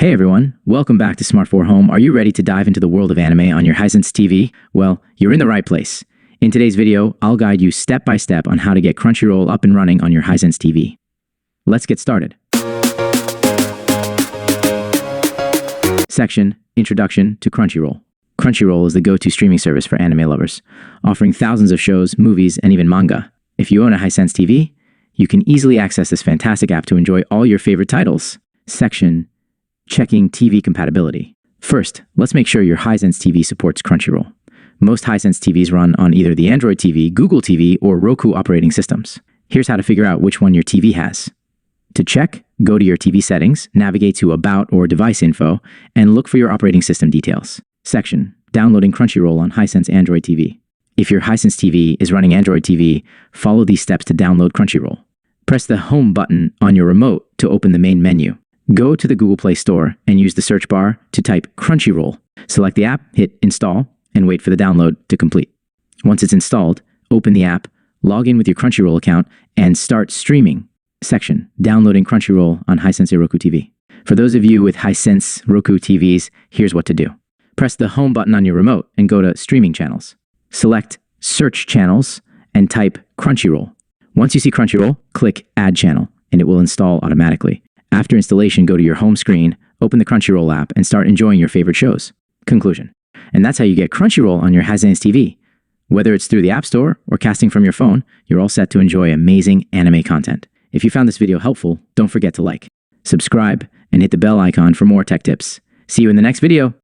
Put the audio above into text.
Hey everyone, welcome back to Smart 4 Home. Are you ready to dive into the world of anime on your Hisense TV? Well, you're in the right place. In today's video, I'll guide you step by step on how to get Crunchyroll up and running on your Hisense TV. Let's get started. Section: Introduction to Crunchyroll. Crunchyroll is the go-to streaming service for anime lovers, offering thousands of shows, movies, and even manga. If you own a Hisense TV, you can easily access this fantastic app to enjoy all your favorite titles. Section: Checking TV compatibility. First, let's make sure your Hisense TV supports Crunchyroll. Most Hisense TVs run on either the Android TV, Google TV, or Roku operating systems. Here's how to figure out which one your TV has. To check, go to your TV settings, navigate to About or Device Info, and look for your operating system details. Section: Downloading Crunchyroll on Hisense Android TV. If your Hisense TV is running Android TV, follow these steps to download Crunchyroll. Press the Home button on your remote to open the main menu. Go to the Google Play Store and use the search bar to type Crunchyroll. Select the app, hit Install, and wait for the download to complete. Once it's installed, open the app, log in with your Crunchyroll account, and start streaming. Section: Downloading Crunchyroll on Hisense Roku TV. For those of you with Hisense Roku TVs, here's what to do. Press the Home button on your remote and go to Streaming Channels. Select Search Channels and type Crunchyroll. Once you see Crunchyroll, click Add Channel, and it will install automatically. After installation, go to your home screen, open the Crunchyroll app, and start enjoying your favorite shows. Conclusion. And that's how you get Crunchyroll on your Hisense TV. Whether it's through the App Store or casting from your phone, you're all set to enjoy amazing anime content. If you found this video helpful, don't forget to like, subscribe, and hit the bell icon for more tech tips. See you in the next video.